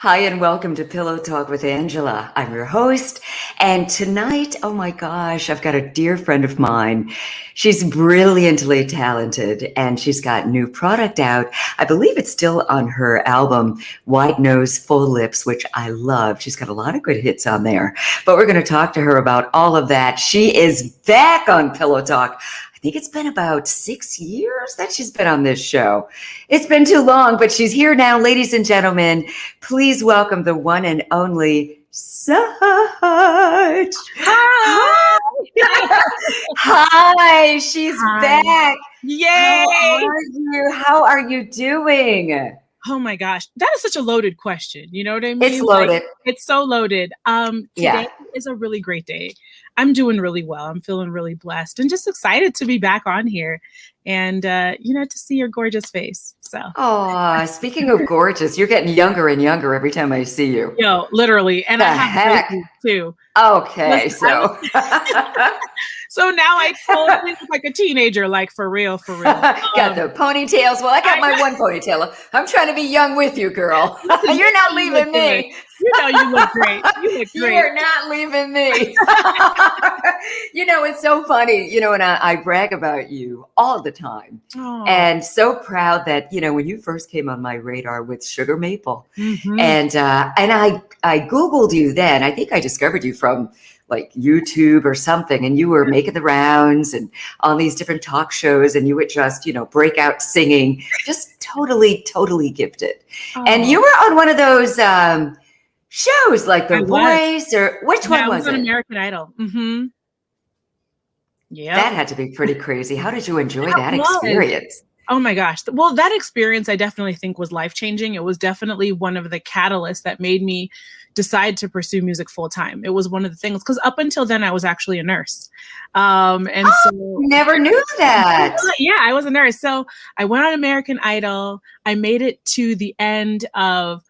Hi, and welcome to Pillow Talk with Angela. I'm your host. And tonight, oh my gosh, I've got a dear friend of mine. She's brilliantly talented and she's got new product out. I believe it's still on her album, Wide Nose, Full Lips, which I love. She's got a lot of good hits on there. But we're going to talk to her about all of that. She is back on Pillow Talk. I think it's been about 6 years that she's been on this show. It's been too long, but she's here now. Ladies and gentlemen, please welcome the one and only SuCh. Hi. Hi, she's back. Yay. How are you doing? Oh my gosh. That is such a loaded question. You know what I mean? It's loaded. Like, it's so loaded. Today is a really great day. I'm doing really well. I'm feeling really blessed and just excited to be back on here and, to see your gorgeous face. So. Oh, speaking of gorgeous, you're getting younger and younger every time I see you. Yo, literally. And I have a too. Okay, listen, so now I totally look like a teenager, like for real. Got the ponytails. Well, I got my one ponytail. I'm trying to be young with you, girl. You're not leaving me. You know you look great. You look great. You're not leaving me. It's so funny, and I brag about you all the time. Oh. And so proud that, when you first came on my radar with Sugar Maple. Mm-hmm. And I Googled you then. I think I discovered you from like YouTube or something, and you were making the rounds and on these different talk shows, and you would just, break out singing, just totally gifted. Oh. And you were on one of those shows like The Voice, or which one was it? American Idol. Mm-hmm. Yeah. That had to be pretty crazy. How did you enjoy that experience? Oh my gosh. Well, that experience I definitely think was life-changing. It was definitely one of the catalysts that made me decide to pursue music full time. It was one of the things, because up until then I was actually a nurse. Never knew that. Yeah, I was a nurse. So I went on American Idol. I made it to the end of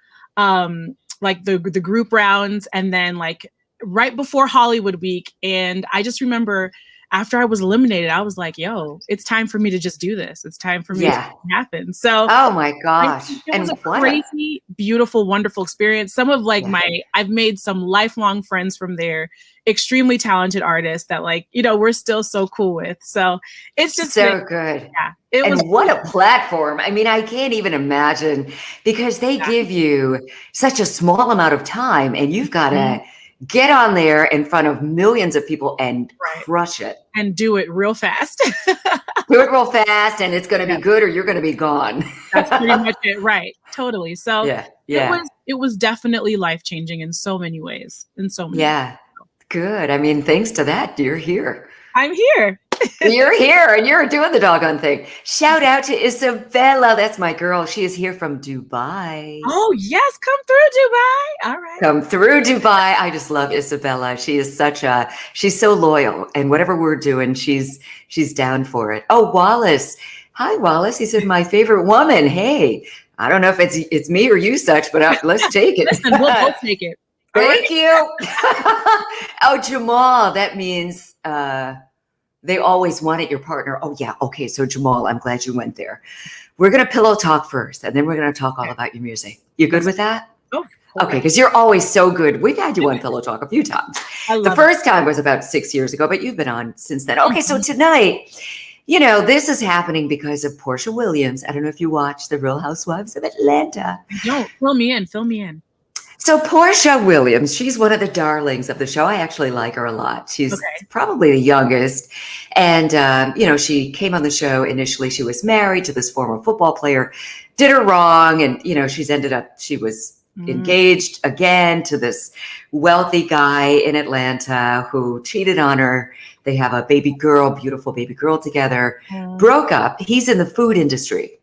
like the group rounds, and then like right before Hollywood Week. And I just remember after I was eliminated, I was like, yo, it's time for me to just do this. It's time for me to happen. So, oh my gosh. It was a crazy, beautiful, wonderful experience. Some of I've made some lifelong friends from there, extremely talented artists that we're still so cool with. So it's just so good. Yeah. What a platform. I mean, I can't even imagine, because they give you such a small amount of time, and you've got to get on there in front of millions of people and crush it. And do it real fast. Do it real fast, and it's going to be good, or you're going to be gone. That's pretty much it. Right. Totally. So it was definitely life-changing in so many ways. Yeah. Good. I mean, thanks to that, you're here. I'm here. You're here, and you're doing the doggone thing. Shout out to Isabella. That's my girl. She is here from Dubai. Oh, yes. Come through Dubai. All right. Come through Dubai. I just love Isabella. She is she's so loyal, and whatever we're doing, she's down for it. Oh, Wallace. Hi, Wallace. He said, my favorite woman. Hey, I don't know if it's me or you, SuCh, but let's take it. Listen, we'll both take it. Thank you. Oh, Jamal. That means they always wanted your partner. Oh, yeah. Okay. So, Jamal, I'm glad you went there. We're going to pillow talk first, and then we're going to talk all about your music. You good with that? Oh, okay. Because you're always so good. We've had you on Pillow Talk a few times. The first time was about 6 years ago, but you've been on since then. Okay. So tonight, this is happening because of Portia Williams. I don't know if you watch The Real Housewives of Atlanta. No, fill me in. So Portia Williams, she's one of the darlings of the show. I actually like her a lot. She's probably the youngest. And, she came on the show initially. She was married to this former football player, did her wrong. And, she was engaged again to this wealthy guy in Atlanta who cheated on her. They have a beautiful baby girl together, broke up. He's in the food industry,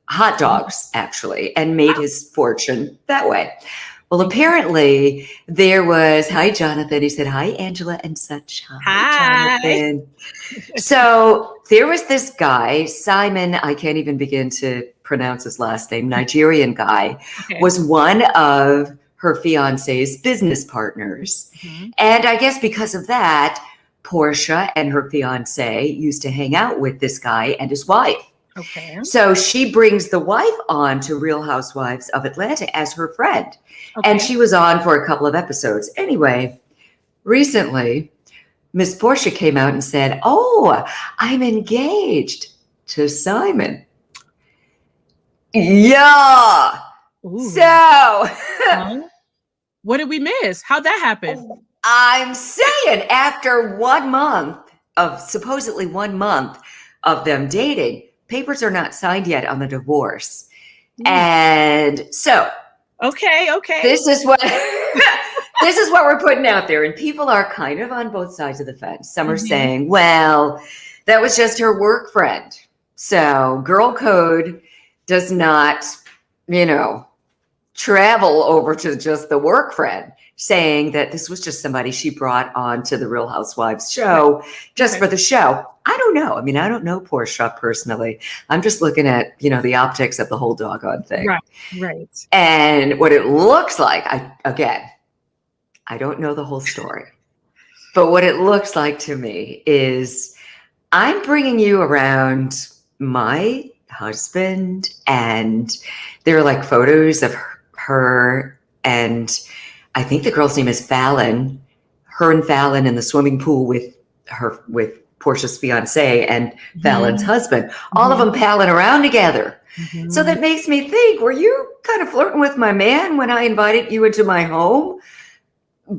hot dogs, actually, and made his fortune that way. Well, apparently there was, hi, Jonathan. He said, hi, Angela and SuCh. Hi, Jonathan. So there was this guy, Simon, I can't even begin to pronounce his last name, Nigerian guy, was one of her fiance's business partners. Mm-hmm. And I guess because of that, Portia and her fiance used to hang out with this guy and his wife. Okay. So she brings the wife on to Real Housewives of Atlanta as her friend. Okay. And she was on for a couple of episodes. Anyway, recently, Miss Portia came out and said, "Oh, I'm engaged to Simon." Yeah. Ooh. So Huh? What did we miss? How'd that happen? I'm saying after 1 month of supposedly 1 month of them dating, papers are not signed yet on the divorce. And so Okay. this is what this is what we're putting out there. And people are kind of on both sides of the fence. Some are saying, well, that was just her work friend. So girl code does not, travel over to just the work friend, saying that this was just somebody she brought on to the Real Housewives show just for the show. I don't know. I mean, I don't know Portia personally. I'm just looking at, the optics of the whole doggone thing. Right. And what it looks like, I don't know the whole story, but what it looks like to me is I'm bringing you around my husband, and there are like photos of her, and I think the girl's name is Falynn, her and Falynn in the swimming pool with Portia's fiance and Falynn's husband, all of them palling around together. So that makes me think, were you kind of flirting with my man when I invited you into my home? I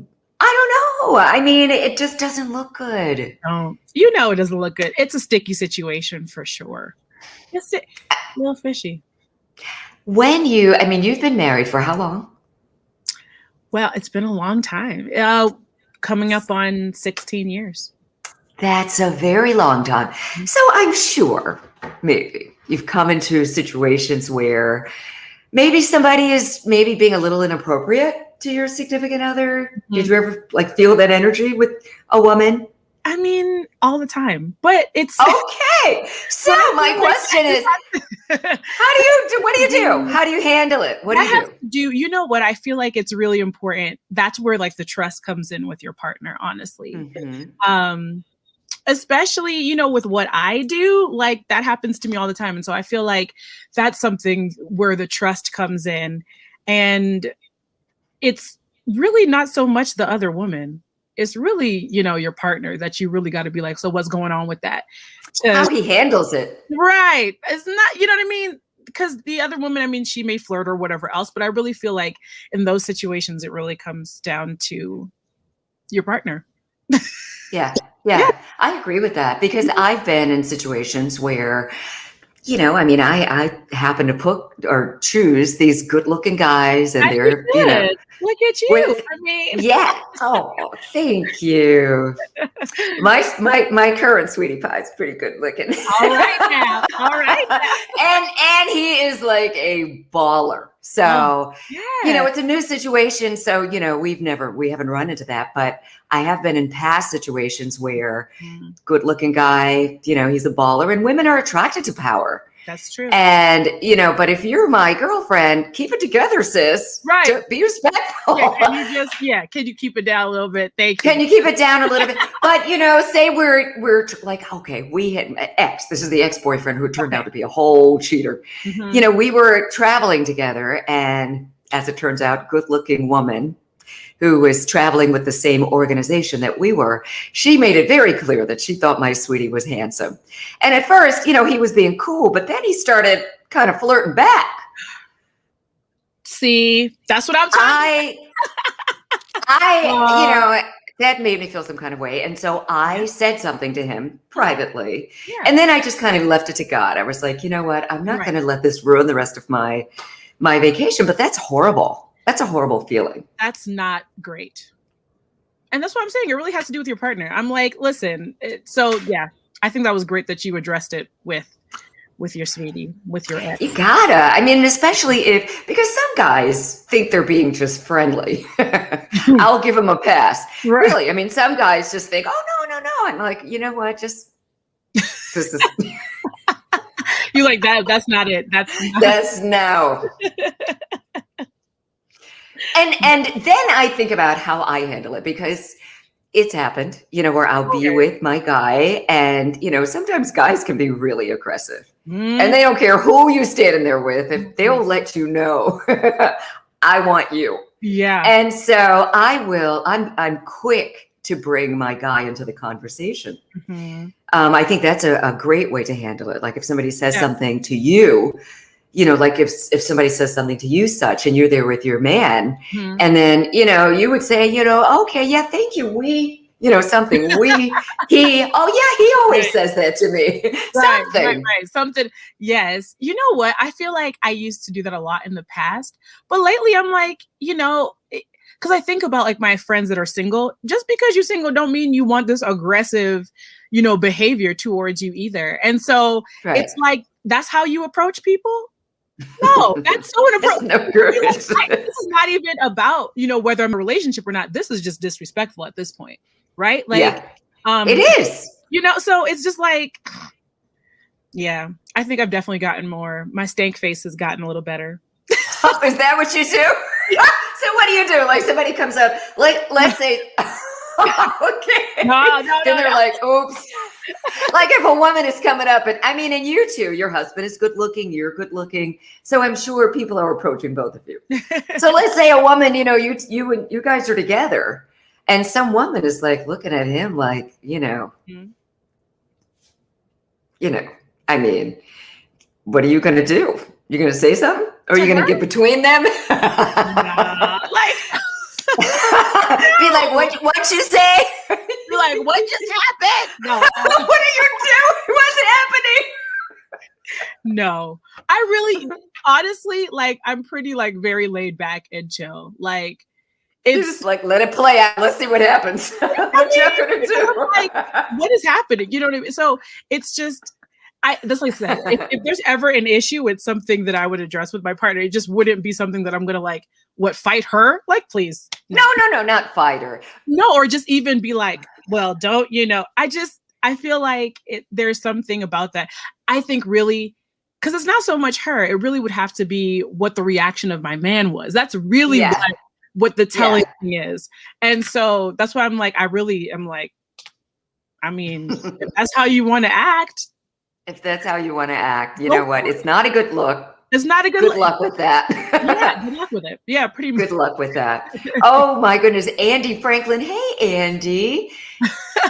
don't know. I mean, it just doesn't look good. Oh, it doesn't look good. It's a sticky situation for sure. It's a little fishy. You've been married for how long? Well, it's been a long time. Coming up on 16 years. That's a very long time. So I'm sure maybe you've come into situations where maybe somebody is being a little inappropriate to your significant other. Did you ever feel that energy with a woman? I mean, all the time, but it's okay. So my question is, what do you do? How do you handle it? What do you do? You know what? I feel like it's really important. That's where the trust comes in with your partner, honestly. Especially, with what I do, that happens to me all the time. And so I feel like that's something where the trust comes in, and it's really not so much the other woman. It's really, your partner that you really got to be like, so what's going on with that? How he handles it. Right. It's not, you know what I mean? Because the other woman, she may flirt or whatever else, but I really feel like in those situations, it really comes down to your partner. Yeah. I agree with that, because I've been in situations where, I happen to pick or choose these good-looking guys, and they're, look at you. Yeah. Oh, thank you. My current sweetie pie is pretty good looking. All right now. And he is like a baller. So, it's a new situation. So, we haven't run into that, but I have been in past situations where good looking guy, he's a baller, and women are attracted to power. That's true. And, but if you're my girlfriend, keep it together, sis. Right. Be respectful. Can you keep it down a little bit? Thank you. Can you keep it down a little bit? But, say we're like, okay, we had this is the ex-boyfriend who turned out to be a whole cheater. We were traveling together, and as it turns out, good-looking woman who was traveling with the same organization that we were, she made it very clear that she thought my sweetie was handsome. And at first, he was being cool, but then he started kind of flirting back. See, that's what I'm talking about. That made me feel some kind of way. And so I said something to him privately. Yeah. And then I just kind of left it to God. I was like, you know what? I'm not going to let this ruin the rest of my vacation, but that's horrible. That's a horrible feeling. That's not great. And that's what I'm saying. It really has to do with your partner. I'm like, listen. I think that was great that you addressed it with your sweetie, with your ex. You gotta. Especially because some guys think they're being just friendly. I'll give them a pass. Right. Really. Some guys just think, oh, no. I'm like, you know what? This is. You like that? That's not it. That's no. And then I think about how I handle it, because It's happened, where I'll be Okay. with my guy and, sometimes guys can be really aggressive and Mm, they don't care who you're standing there with. If they'll let you know, I want you. yeah. And so I'm quick to bring my guy into the conversation. Mhm. I think that's a great way to handle it. Like if somebody says Yeah. something to you, like if somebody says something to you, SuCh, and you're there with your man, Mhm. and then, you would say, okay, yeah, thank you. Something he always Right. says that to me. Right, right, Something. right. Something, yes. You know what? I feel like I used to do that a lot in the past, but lately I'm like, because I think about like my friends that are single. Just because you're single don't mean you want this aggressive, behavior towards you either. And so Right. it's like that's how you approach people. No, that's so That's inappropriate. no good. This is not even about whether I'm in a relationship or not. This is just disrespectful at this point, right? Like, Yeah, it is. so it's just like. Yeah, I think I've definitely gotten more. My stank face has gotten a little better. Oh, is that what you do? So what do you do? Like somebody comes up, let's say, okay. No, Then they're like, oops. Like if a woman is coming up and you too, your husband is good looking, you're good looking. So I'm sure people are approaching both of you. So let's say a woman, you guys are together and some woman is like looking at him like, Mhm. I mean, what are you going to do? You're going to say something? Or are you going to get between them? Nah, like, be like, what you say? you're like, what just happened? No, What are you doing? What's happening? no. I really, honestly, like, I'm pretty like very laid back and chill. Like, You're it's just like, let it play out. Let's see what happens. What you're going to do? like, what is happening? You know what I mean? So it's just. That's like I said, if there's ever an issue, it's something that I would address with my partner. It just wouldn't be something that I'm gonna like, fight her? Like, please. No, not fighter. No, or just even be like, well, don't, I feel like there's something about that. I think really, because it's not so much her, it really would have to be what the reaction of my man was. That's really Yeah. what the telling Yeah. thing is. And so that's why I'm like, I really am like, I mean, if that's how you want to act. If that's how you want to act, you know what? It's not a good look. It's not a good Good luck with that. Yeah, good luck with it. Yeah, pretty much. Good luck with that. Oh my goodness. Andy Franklin. Hey, Andy.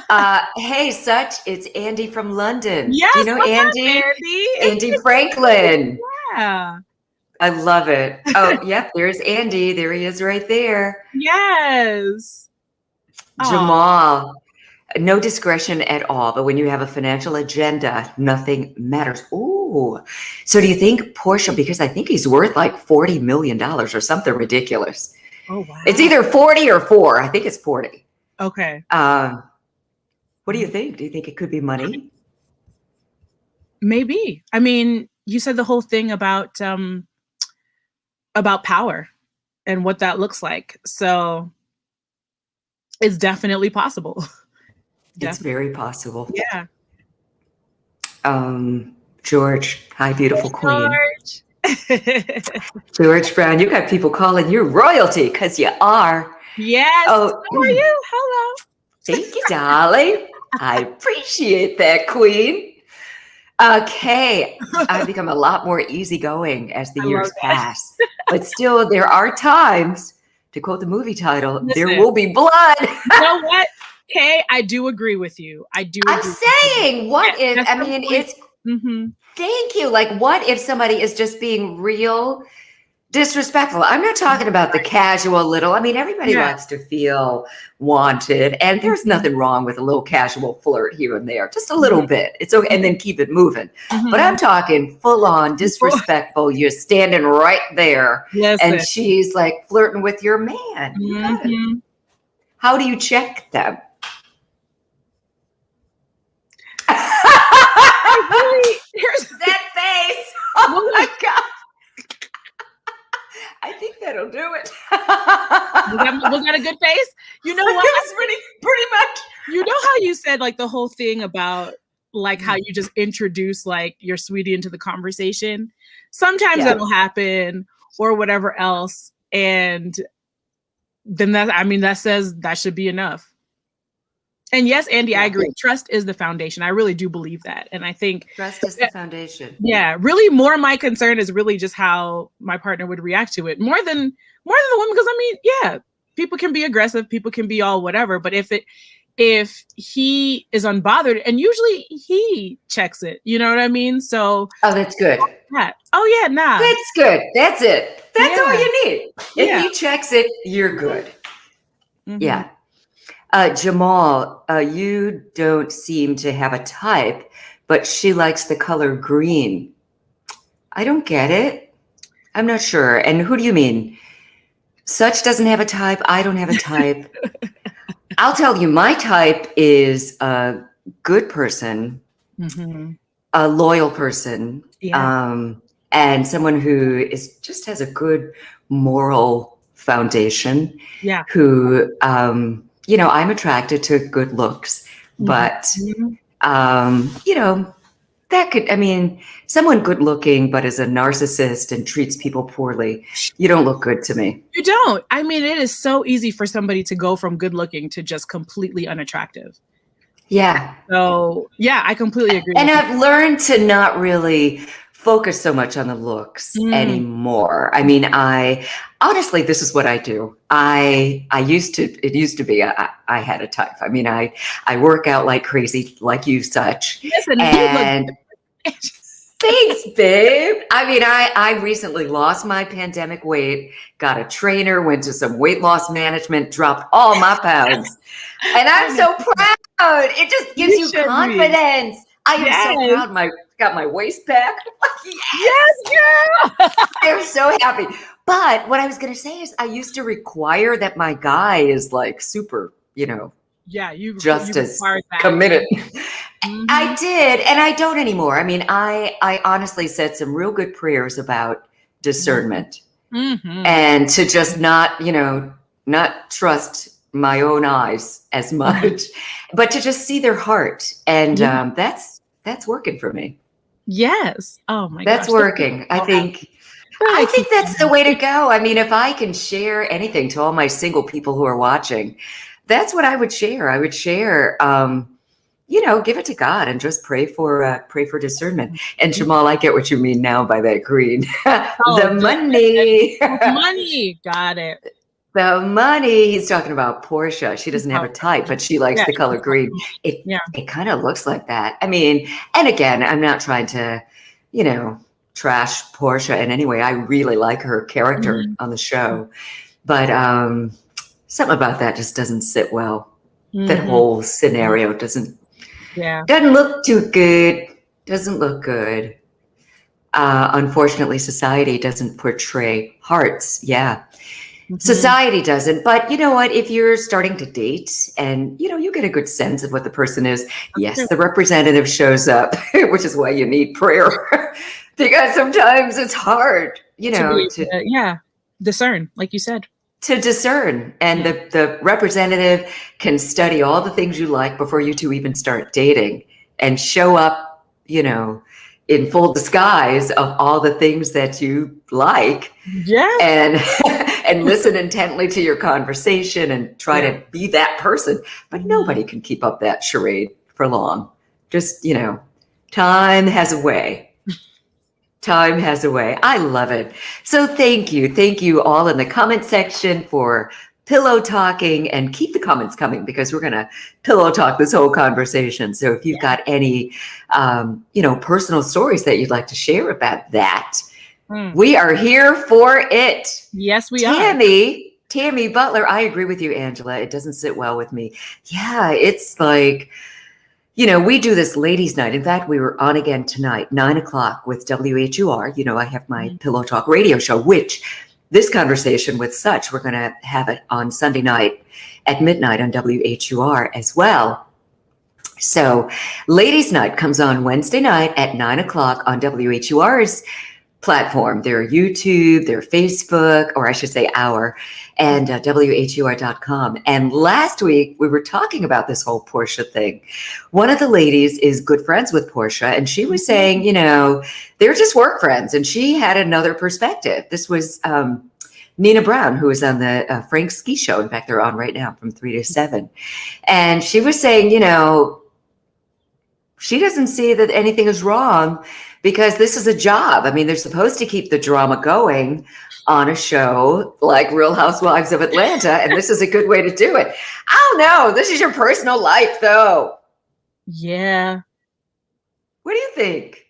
Hey, SuCh. It's Andy from London. Yes, Do you know what's Andy? up, Andy? Andy Franklin. Yeah. I love it. Oh, yep. There's Andy. There he is right there. Yes. Jamal. No discretion at all, but when you have a financial agenda, nothing matters. Ooh. So do you think Portia, because I think he's worth like $40 million or something ridiculous. Oh, wow. It's either 40 or 4. I think it's 40. Okay. What do you think? Do you think it could be money? Maybe. I mean, you said the whole thing about power and what that looks like. So it's definitely possible. It's very possible. Yeah. George, hi, beautiful queen. George. George Brown, you got people calling you royalty because you are. Yes. Oh, how are you? Hello. Thank you, darling. I appreciate that, queen. Okay, I've become a lot more easygoing as the years pass, but still, there are times, to quote the movie title, there will be blood. You know what? Okay, I do agree with you. I'm saying, what if, it's, mm-hmm. Thank you. Like, what if somebody is just being real disrespectful? I'm not talking about the casual little, everybody likes to feel wanted, and there's nothing wrong with a little casual flirt here and there, just a little bit. It's okay, and then keep it moving. But I'm talking full on disrespectful. You're standing right there, and she's like flirting with your man. How do you check them? Here's that face. Oh my God. I think that'll do it. Was that a good face? You know what? It was pretty much. You know how you said like the whole thing about like how you just introduce like your sweetie into the conversation. Sometimes that'll happen or whatever else. And then that says that should be enough. And yes, Andy, I agree. Trust is the foundation. I really do believe that. And I think trust is the foundation. Yeah. Really more my concern is really just how my partner would react to it more than the woman. Because I mean, yeah, people can be aggressive, people can be all whatever. But if he is unbothered, and usually he checks it, you know what I mean? So that's good. Oh yeah, nah. That's good. That's it. That's all you need. If he checks it, you're good. Mm-hmm. Yeah. Jamal, you don't seem to have a type, but she likes the color green. I don't get it. I'm not sure. And who do you mean? SuCh doesn't have a type. I don't have a type. I'll tell you, my type is a good person, a loyal person, and someone who just has a good moral foundation. Yeah. Who, I'm attracted to good looks, but, that could, someone good looking, but is a narcissist and treats people poorly. You don't look good to me. You don't. I mean, it is so easy for somebody to go from good looking to just completely unattractive. Yeah. So yeah, I completely agree. And I've learned to not really focus so much on the looks anymore. I mean, honestly, this is what I do. It used to be, I had a type. I mean, I work out like crazy, like you, SuCh. Listen, and thanks, babe. I mean, I recently lost my pandemic weight, got a trainer, went to some weight loss management, dropped all my pounds. And I'm so proud. It just gives you confidence. I am so proud. Got my waist back. Yes, girl. I'm so happy. But what I was going to say is I used to require that my guy is like super, just as committed. I did. And I don't anymore. I mean, I honestly said some real good prayers about discernment and to just not trust my own eyes as much, but to just see their heart. And that's working for me. Yes. Oh my gosh. That's working. I think that's the way to go. I mean, if I can share anything to all my single people who are watching, that's what I would share. I would share, give it to God and just pray for discernment. And Jamal, I get what you mean now by that green. The money. Money. Got it. The money. He's talking about Portia. She doesn't have a type, but she likes the color green. It kind of looks like that. I mean, and again, I'm not trying to, trash Portia in any way. I really like her character on the show, but something about that just doesn't sit well. That whole scenario doesn't look too good. Doesn't look good. Unfortunately, society doesn't portray hearts. Yeah. Society doesn't, but you know what? If you're starting to date and, you get a good sense of what the person is, yes, the representative shows up, which is why you need prayer because sometimes it's hard, to discern, like you said. To discern. And the representative can study all the things you like before you two even start dating and show up, in full disguise of all the things that you like. Yeah. And listen intently to your conversation and try to be that person. But nobody can keep up that charade for long. Just, time has a way. Time has a way. I love it. So thank you. Thank you all in the comment section for pillow talking, and keep the comments coming because we're going to pillow talk this whole conversation. So if you've got any, personal stories that you'd like to share about that, we are here for it. Yes, we are. Tammy Butler, I agree with you, Angela. It doesn't sit well with me. Yeah, it's like, we do this ladies' night. In fact, we were on again tonight, 9:00 with WHUR. I have my Pillow Talk radio show, which this conversation with SuCh, we're going to have it on Sunday night at midnight on WHUR as well. So ladies' night comes on Wednesday night at 9:00 on WHUR's platform, their YouTube, their Facebook, or I should say and WHUR.com. And last week we were talking about this whole Portia thing. One of the ladies is good friends with Portia, and she was saying, they're just work friends, and she had another perspective. This was Nina Brown, who was on the Frank Ski Show. In fact, they're on right now from 3 to 7. And she was saying, she doesn't see that anything is wrong because this is a job. I mean, they're supposed to keep the drama going on a show like Real Housewives of Atlanta, and this is a good way to do it. I don't know. This is your personal life, though. Yeah. What do you think?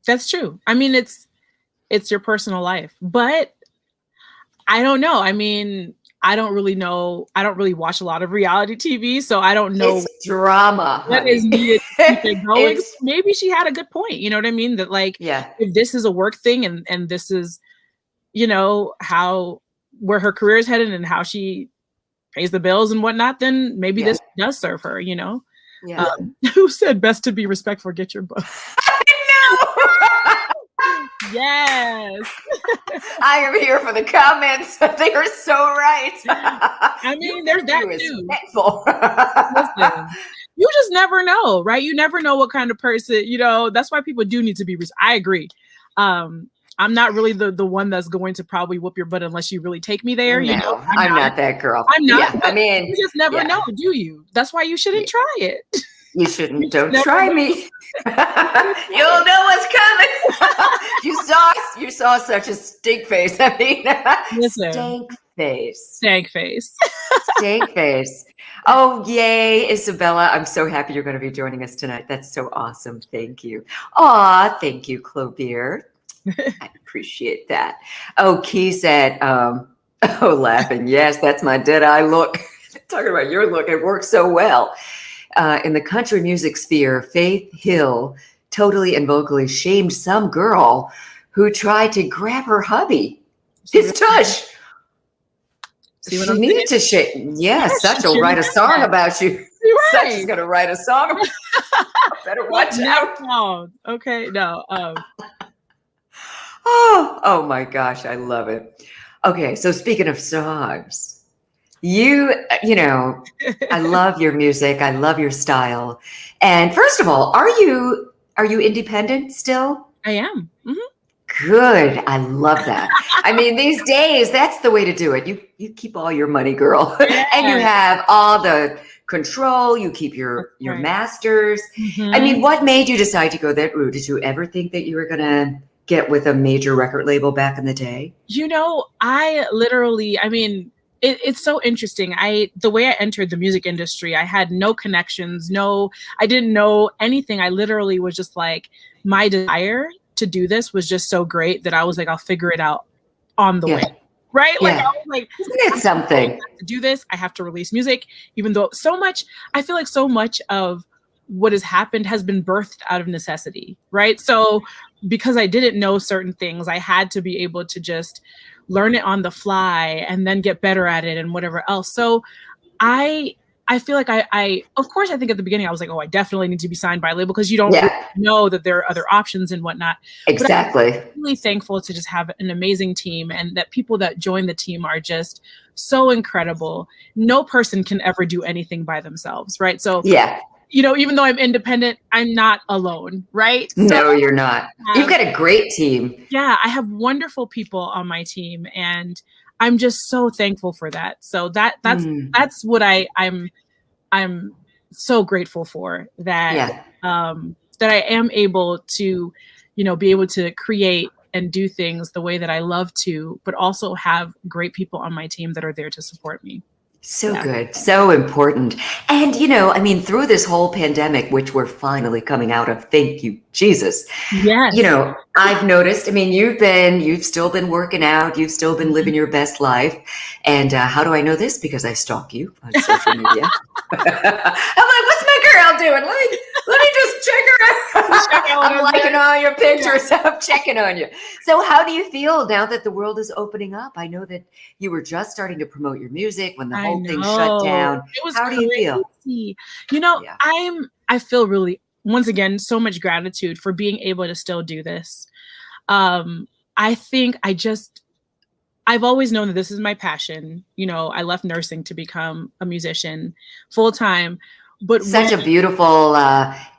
That's true. I mean, it's your personal life, but I don't know. I mean, I don't really know. I don't really watch a lot of reality TV, so I don't know. It's drama. What is needed to keep it going. Maybe she had a good point. You know what I mean? That if this is a work thing and this is, where her career is headed and how she pays the bills and whatnot, then maybe this does serve her, Yeah. Who said best to be respectful? Get your book. Yes. I am here for the comments. They are so right. I mean, there's that too. Listen, you just never know, right? You never know what kind of person, that's why people do need to be. I agree. I'm not really the one that's going to probably whoop your butt unless you really take me there. No, I'm not that girl. I'm not. Yeah, I mean, you just never know, do you? That's why you shouldn't try it. You shouldn't. Don't try me. You'll know what's coming. You saw such a stink face. I mean, listen. Stank face. Stank face. Stank face. Oh, yay, Isabella. I'm so happy you're going to be joining us tonight. That's so awesome. Thank you. Aw, thank you, Clobier. I appreciate that. Oh, Key said, laughing. Yes, that's my dead eye look. Talking about your look. It works so well. In the country music sphere, Faith Hill totally and vocally shamed some girl who tried to grab her hubby. His tush. She needed to shame. Yeah, SuCh will write a song about you. SuCh is going to write a song about you. Better watch out. Okay, no. Oh my gosh, I love it. Okay, so speaking of songs, I love your music. I love your style. And first of all, are you independent still? I am. Mm-hmm. Good. I love that. I mean, these days, that's the way to do it. You keep all your money, girl. Yes. And you have all the control. You keep your masters. Mm-hmm. I mean, what made you decide to go that route? Did you ever think that you were going to get with a major record label back in the day? It's so interesting. The way I entered the music industry, I had no connections, I didn't know anything. I literally was just like, my desire to do this was just so great that I was like, I'll figure it out on the way. Right? Like, I was like, isn't it something? I have to do this. I have to release music, even though I feel like so much of what has happened has been birthed out of necessity. Right. So because I didn't know certain things, I had to be able to just learn it on the fly and then get better at it and whatever else. So I feel like of course, I think at the beginning I was like, oh, I definitely need to be signed by a label because you don't really know that there are other options and whatnot. Exactly. But I'm really thankful to just have an amazing team and that people that join the team are just so incredible. No person can ever do anything by themselves. Right. So even though I'm independent, I'm not alone, right? No, you're not. You've got a great team. Yeah, I have wonderful people on my team, and I'm just so thankful for that. So that's what I'm so grateful for, that that I am able to, be able to create and do things the way that I love to, but also have great people on my team that are there to support me. So good. So important. And, through this whole pandemic, which we're finally coming out of, thank you, Jesus. Yes. I've noticed, you've still been working out. You've still been living your best life. And how do I know this? Because I stalk you on social media. I'm like, what's my girl doing? Let me just check her out. I'm liking all your pictures. I'm checking on you. So how do you feel now that the world is opening up? I know that you were just starting to promote your music when the whole thing shut down. It was how do you feel? I feel really, once again, so much gratitude for being able to still do this. I think I've always known that this is my passion. I left nursing to become a musician full time. But Such a beautiful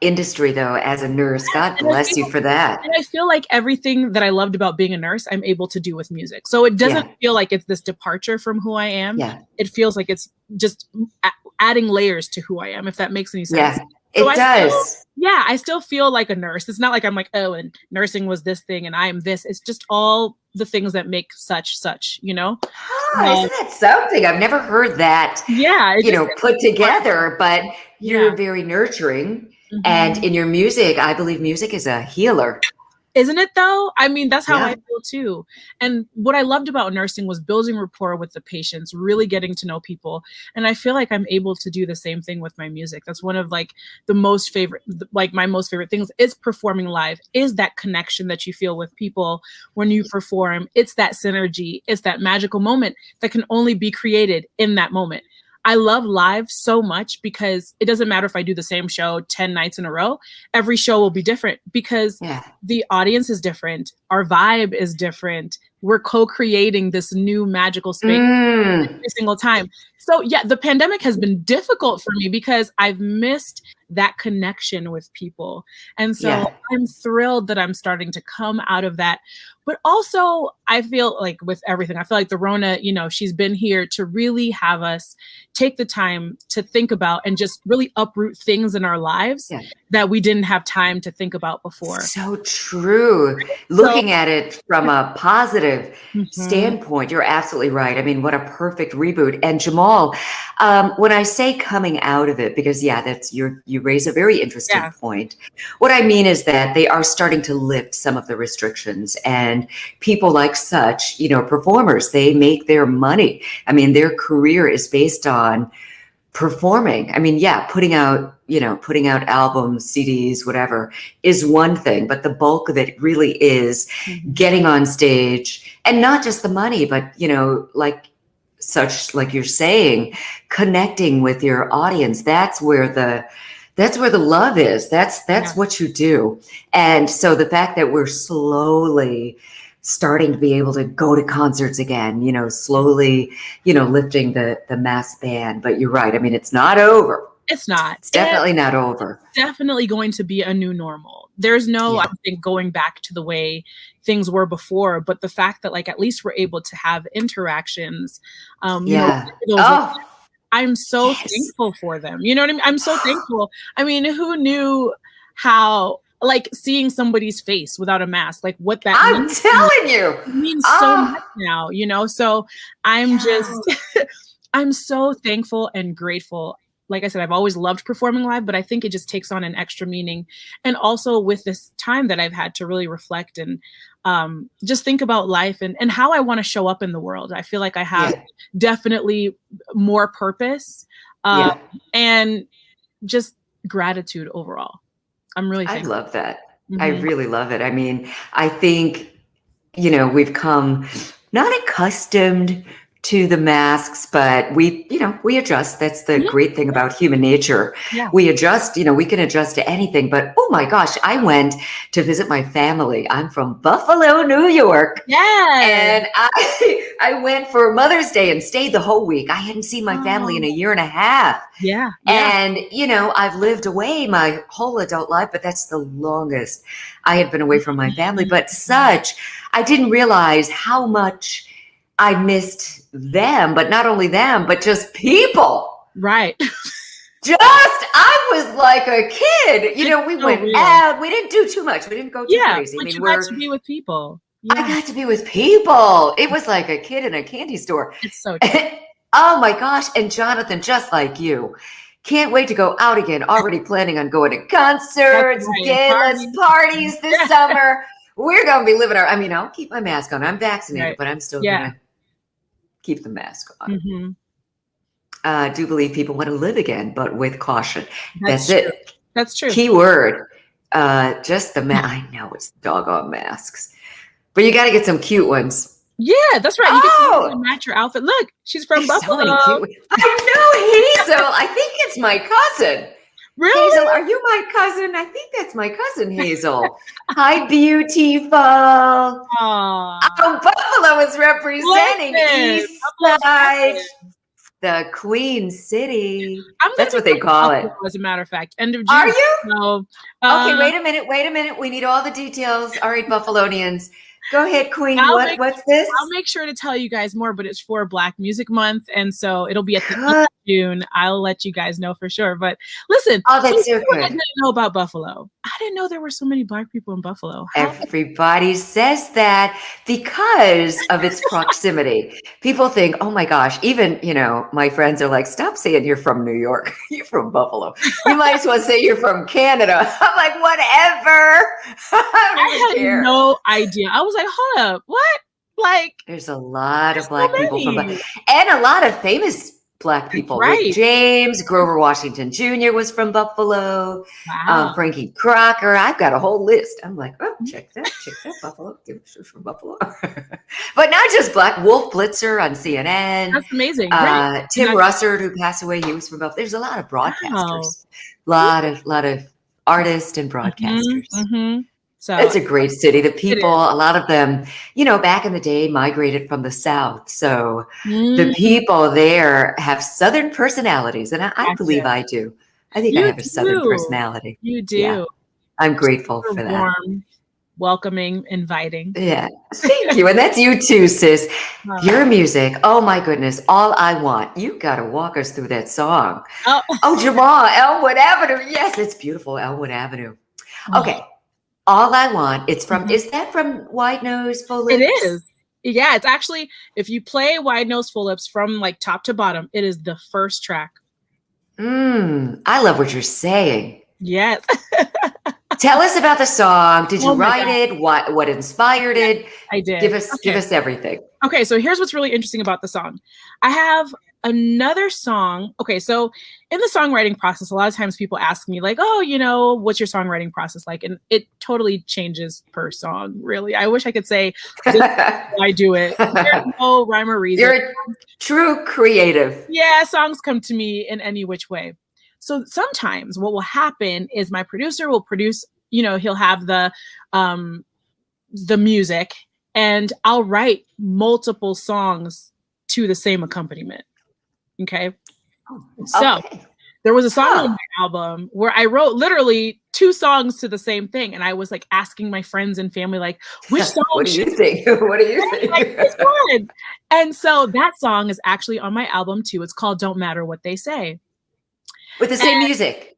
industry, though, as a nurse. God bless you for that. And I feel like everything that I loved about being a nurse, I'm able to do with music. So it doesn't feel like it's this departure from who I am. Yeah. It feels like it's just adding layers to who I am, if that makes any sense. Yeah, it does. I still feel like a nurse. It's not like I'm like, oh, and nursing was this thing and I am this. It's just all the things that make such, you know? Isn't that something? I've never heard that, put together, but you're very nurturing. Mm-hmm. And in your music, I believe music is a healer. Isn't it though? I mean, that's how I feel too. And what I loved about nursing was building rapport with the patients, really getting to know people. And I feel like I'm able to do the same thing with my music. That's one of like my most favorite things is performing live, is that connection that you feel with people when you perform. It's that synergy. It's that magical moment that can only be created in that moment. I love live so much because it doesn't matter if I do the same show 10 nights in a row. Every show will be different because the audience is different. Our vibe is different. We're co-creating this new magical space every single time. So yeah, the pandemic has been difficult for me because I've missed that connection with people. And so I'm thrilled that I'm starting to come out of that. But also I feel like with everything, I feel like the Rona, she's been here to really have us take the time to think about and just really uproot things in our lives that we didn't have time to think about before. So true. Looking at it from a positive standpoint, you're absolutely right. I mean, what a perfect reboot. And Jamal, when I say coming out of it, because that's you raise a very interesting point. What I mean is that they are starting to lift some of the restrictions, and people like SuCh, performers, they make their money. I mean, their career is based on performing. I mean, putting out albums, CDs, whatever is one thing, but the bulk of it really is getting on stage, and not just the money, but, like you're saying, connecting with your audience. That's where the love is. That's what you do. And so the fact that we're slowly starting to be able to go to concerts again, slowly, lifting the mask ban. But you're right. I mean, it's not over. It's not. It's definitely not over. Definitely going to be a new normal. There's no, I think, going back to the way things were before, but the fact that at least we're able to have interactions, I'm so thankful for them. You know what I mean? I'm so thankful. I mean, who knew how, seeing somebody's face without a mask, what that means? I'm telling you. It means so much now, So I'm just, I'm so thankful and grateful. Like I said, I've always loved performing live, but I think it just takes on an extra meaning. And also with this time that I've had to really reflect and just think about life and how I want to show up in the world. I feel like I have definitely more purpose and just gratitude overall. I'm really thankful. I love that. I really love it. I mean, I think, we've come not accustomed to the masks, but we adjust. That's the great thing about human nature. Yeah. We adjust, we can adjust to anything, but oh my gosh, I went to visit my family. I'm from Buffalo, New York. Yeah. And I went for Mother's Day and stayed the whole week. I hadn't seen my family in a year and a half. Yeah. And, I've lived away my whole adult life, but that's the longest I had been away from my family. But SuCh, I didn't realize how much I missed them, but not only them, but just people. Right. I was like a kid. We went out. We didn't do too much. We didn't go too crazy. But you got to be with people. Yeah. I got to be with people. It was like a kid in a candy store. It's so true. Oh my gosh. And Jonathan, just like you, can't wait to go out again. Already planning on going to concerts, galas, parties this summer. We're going to be living I'll keep my mask on. I'm vaccinated, but I'm still going to keep the mask on. I do believe people want to live again, but with caution. That's it. That's true. Key word. Just the I know it's doggone masks, but you got to get some cute ones. Yeah, that's right. You can match your outfit. Look, she's from Buffalo. I know Hazel. I think it's my cousin. Really? Hazel, are you my cousin? I think that's my cousin, Hazel. Hi, beautiful. Aww. Buffalo is representing East Side. The Queen City. I'm That's what they call it. As a matter of fact, end of June. Are you? So, Okay, wait a minute. We need all the details. All right, Buffalonians. Go ahead, Queen. What's this? I'll make sure to tell you guys more, but it's for Black Music Month. And so it'll be at the end of June. I'll let you guys know for sure. But listen, that's so good. I didn't know about Buffalo. I didn't know there were so many Black people in Buffalo. Everybody says that because of its proximity. People think, oh my gosh, even, my friends are like, stop saying you're from New York. You're from Buffalo. You might as well say you're from Canada. I'm like, whatever. I had no idea. I was like, hold up, what? Like, there's a lot of Black people from Buffalo, and a lot of famous Black people. Right. Rick James, Grover Washington Jr. was from Buffalo. Wow. Frankie Crocker. I've got a whole list. I'm like, oh, check that, Buffalo. She's from Buffalo. But not just Black. Wolf Blitzer on CNN. That's amazing. Tim Russert, who passed away, he was from Buffalo. There's a lot of broadcasters. Lot of artists and broadcasters. Mm-hmm. So it's a great city. The people, a lot of them, back in the day migrated from the South. So the people there have Southern personalities. And I believe I do. I think I have a Southern personality. You do. Yeah. I'm grateful for that. Warm, welcoming, inviting. Yeah. Thank you. And that's you too, sis. Your music. Oh my goodness. All I Want. You got to walk us through that song. Oh, Jamal, Elmwood Avenue. Yes, it's beautiful. Elmwood Avenue. Okay. All I Want. It's from, is that from Wide Nose Full Lips? It is. Yeah, it's actually, if you play Wide Nose Full Lips from like top to bottom, it is the first track. I love what you're saying. Yes. Tell us about the song. Did you write it? What inspired it? I did. Give us everything. Okay, so here's what's really interesting about the song. I have another song. Okay, so in the songwriting process, a lot of times people ask me like, oh, what's your songwriting process like? And it totally changes per song, really. I wish I could say this is how I do it. There's no rhyme or reason. You're a true creative. Yeah, songs come to me in any which way. So sometimes what will happen is my producer will produce, he'll have the music, and I'll write multiple songs to the same accompaniment. Okay. So there was a song on my album where I wrote literally 2 songs to the same thing. And I was like asking my friends and family, like, which song? What do you think? What do you think? Like, which one? And so that song is actually on my album too. It's called Don't Matter What They Say. With the same music.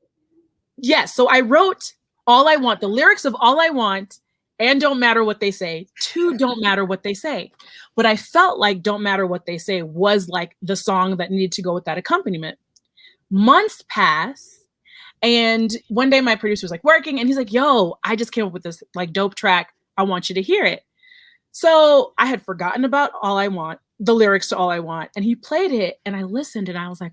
Yes. So I wrote All I Want, the lyrics of All I Want and Don't Matter What They Say to Don't Matter What They Say. But I felt like Don't Matter What They Say was like the song that needed to go with that accompaniment. Months pass, and one day my producer was like working, and he's like, yo, I just came up with this like dope track. I want you to hear it. So I had forgotten about All I Want, the lyrics to All I Want, and he played it, and I listened, and I was like,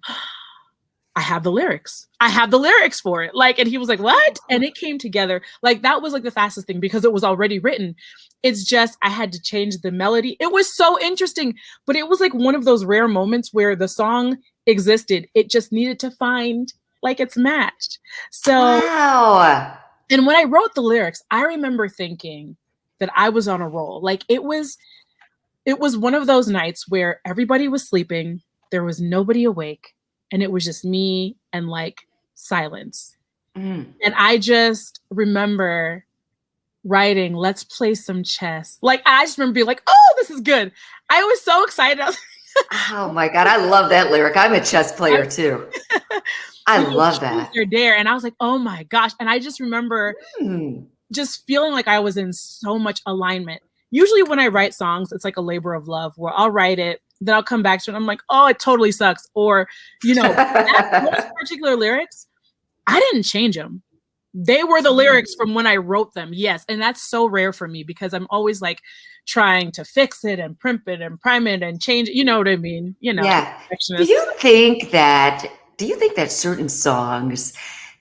I have the lyrics. I have the lyrics for it. Like, and he was like, what? And it came together. Like, that was like the fastest thing because it was already written. It's just, I had to change the melody. It was so interesting, but it was like one of those rare moments where the song existed. It just needed to find like it's matched. So, wow. And when I wrote the lyrics, I remember thinking that I was on a roll. Like it was one of those nights where everybody was sleeping. There was nobody awake. And it was just me and like silence. And I just remember writing, let's play some chess. Like, I just remember being like, oh, this is good. I was so excited. Oh my God. I love that lyric. I'm a chess player too. I love that. They're there. And I was like, oh my gosh. And I just remember just feeling like I was in so much alignment. Usually when I write songs, it's like a labor of love where I'll write it, then I'll come back to it. And I'm like, oh, it totally sucks. Or, those particular lyrics, I didn't change them. They were the lyrics from when I wrote them. Yes. And that's so rare for me because I'm always like trying to fix it and primp it and prime it and change it. You know what I mean? Yeah. Do you think that certain songs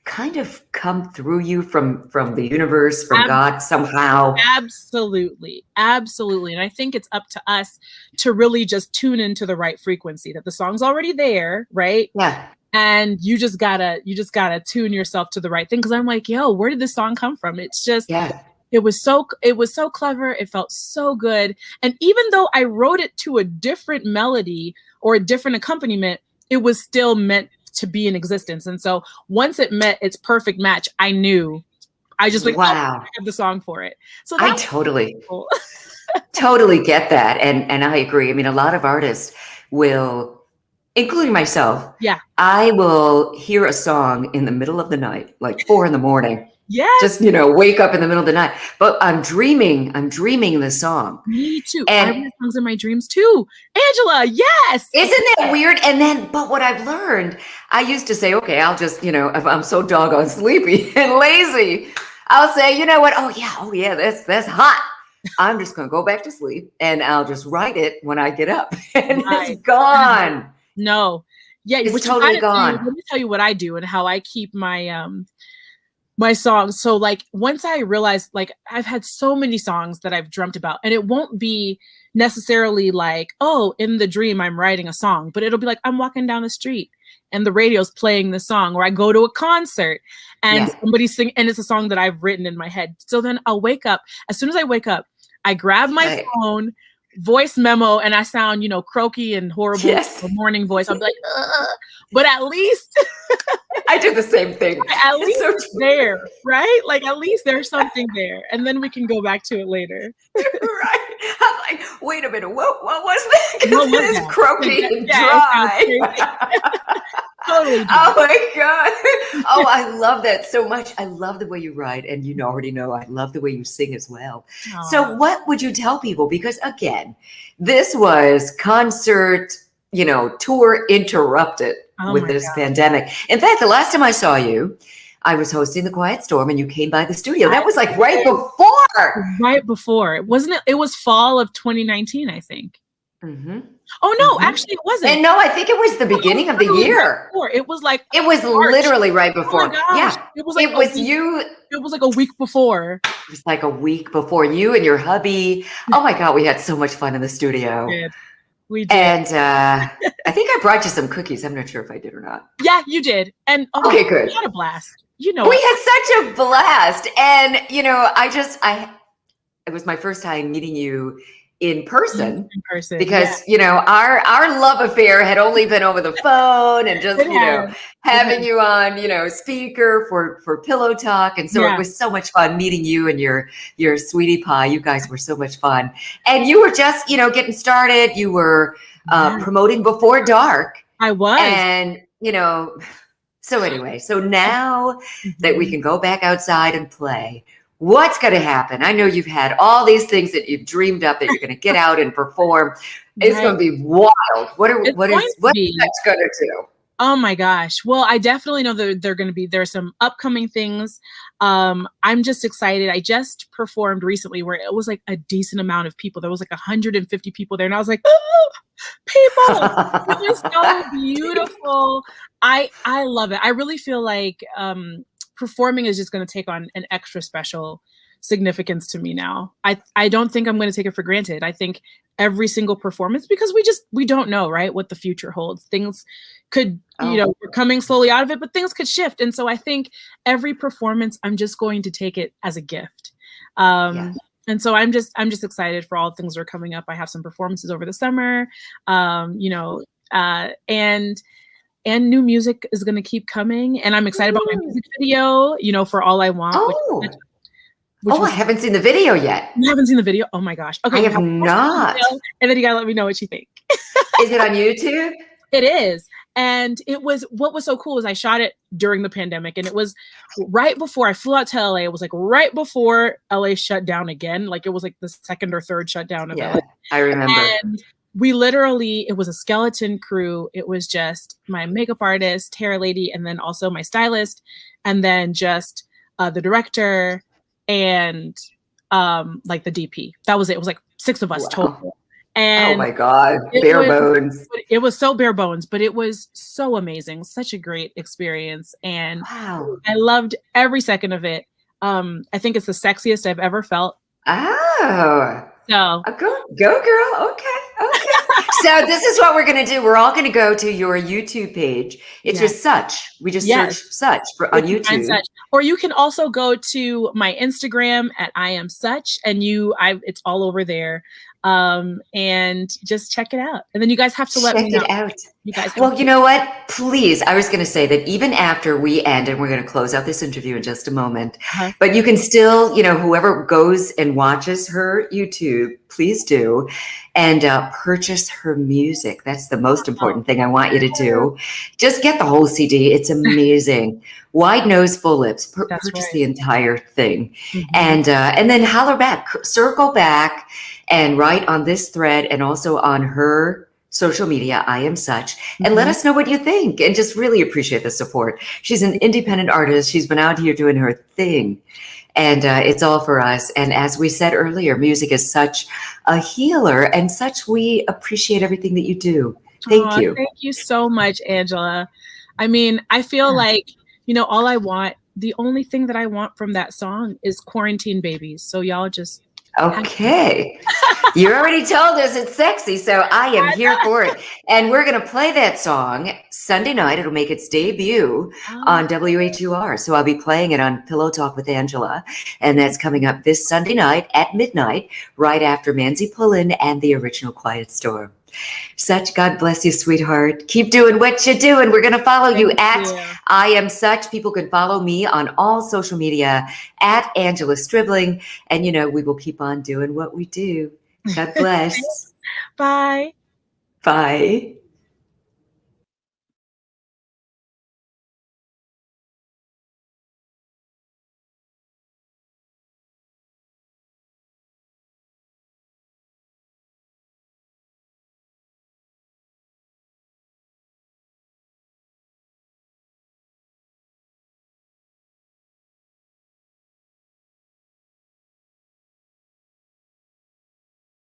kind of come through you from the universe, from God somehow? Absolutely. Absolutely. And I think it's up to us to really just tune into the right frequency, that the song's already there, right? Yeah. And you just gotta tune yourself to the right thing. Cause I'm like, yo, where did this song come from? It's just, it was so clever. It felt so good. And even though I wrote it to a different melody or a different accompaniment, it was still meant to be in existence. And so once it met its perfect match, I knew I just like, wow. I have the song for it. So I that totally, cool. totally get that. And I agree. I mean, a lot of artists will, including myself, Yeah. I will hear a song in the middle of the night, like 4 a.m. Yes. Just, wake up in the middle of the night. But I'm dreaming the song. Me too. And I write songs in my dreams too. Angela, yes. Isn't that weird? And then, but what I've learned, I used to say, okay, I'll just, if I'm so doggone sleepy and lazy, I'll say, you know what? Oh yeah, that's hot. I'm just going to go back to sleep and I'll just write it when I get up. And it's gone. No. Yeah, it's totally gone. Let me tell you what I do and how I keep my my songs. So like once I realized, like I've had so many songs that I've dreamt about, and it won't be necessarily like, oh, in the dream I'm writing a song, but it'll be like I'm walking down the street and the radio's playing the song, or I go to a concert and somebody's singing, and it's a song that I've written in my head. So then I'll wake up. As soon as I wake up, I grab my phone, voice memo, and I sound, croaky and horrible morning voice. I'll be like, ugh. But at least I do the same thing. At least it's there, right? Like at least there's something there, and then we can go back to it later. Right? I'm like, wait a minute, what was that? Because it is croaky and dry. Totally. Oh my God. Oh, I love that so much. I love the way you write, and you already know I love the way you sing as well. Aww. So what would you tell people? Because again, this was concert, tour interrupted with this pandemic. In fact, the last time I saw you, I was hosting the Quiet Storm and you came by the studio. That was like right before. Right before. Wasn't it? It was fall of 2019, I think. Mm-hmm. Oh no, actually it wasn't. And no, I think it was the beginning of the year. It was like it was March. Literally right before. Oh my gosh. Yeah, it was like It was like a week before. It was like a week before. You and your hubby. Oh my God, we had so much fun in the studio. We did. And I think I brought you some cookies. I'm not sure if I did or not. Yeah, you did. And okay, good. We had a blast. We had such a blast. And it was my first time meeting you in person. Because our love affair had only been over the phone and just having you on speaker for pillow talk, and so it was so much fun meeting you and your sweetie pie. You guys were so much fun, and you were just getting started. You were promoting Before Dark. I was, and so anyway, so now that we can go back outside and play, what's going to happen? I know you've had all these things that you've dreamed up that you're going to get out and perform. It's going to be wild. What is that going to do? Oh my gosh. Well, I definitely know that there's some upcoming things. I'm just excited. I just performed recently where it was like a decent amount of people. There was like 150 people there. And I was like, oh, people. It was so beautiful. I love it. I really feel like, performing is just going to take on an extra special significance to me now. I don't think I'm going to take it for granted. I think every single performance, because we don't know, right, what the future holds. Things could, we're coming slowly out of it, but things could shift. And so I think every performance, I'm just going to take it as a gift. And so I'm just excited for all the things that are coming up. I have some performances over the summer, and new music is going to keep coming. And I'm excited about my music video, for All I Want. I haven't seen the video yet. You haven't seen the video? Oh my gosh. Okay. I have not. And then you got to let me know what you think. Is it on YouTube? It is. And what was so cool is I shot it during the pandemic, and it was right before I flew out to LA. It was like right before LA shut down again. Like it was like the second or third shutdown of LA. I remember. And we literally, it was a skeleton crew. It was just my makeup artist, hair lady, and then also my stylist, and then just the director and like the DP. That was it. It was like 6 of us total. And oh my God, bare bones. It was so bare bones, but it was so amazing. Such a great experience. And I loved every second of it. I think it's the sexiest I've ever felt. Oh. So go girl. Okay. So this is what we're going to do. We're all going to go to your YouTube page. It's just SuCh. We just search SuCh on YouTube. SuCh. Or you can also go to my Instagram at I am SuCh, and it's all over there. And just check it out. And then you guys have to let me know. Check it out. You guys have Well, you know what? Please, I was going to say that even after we end, and we're going to close out this interview in just a moment, but you can still, whoever goes and watches her YouTube, please do, and purchase her music. That's the most important thing I want you to do. Just get the whole CD. It's amazing. Wide Nose, Full Lips. Purchase the entire thing. And then holler back, circle back and write on this thread and also on her social media, I Am SuCh, and let us know what you think and just really appreciate the support. She's an independent artist. She's been out here doing her thing, and it's all for us. And as we said earlier, music is such a healer, and such we appreciate everything that you do. Thank you. Thank you so much, Angela. I mean, I feel like, the only thing that I want from that song is quarantine babies. So y'all just okay. You already told us it's sexy, so I am here for it. And we're going to play that song Sunday night. It'll make its debut on WHUR. So I'll be playing it on Pillow Talk with Angela. And that's coming up this Sunday night at midnight, right after Manzi Pullen and the original Quiet Storm. SuCh, God bless you, sweetheart. Keep doing what you're doing. We're going to follow you at I Am SuCh. People can follow me on all social media at Angela Stribling. And, we will keep on doing what we do. God bless. Bye. Bye.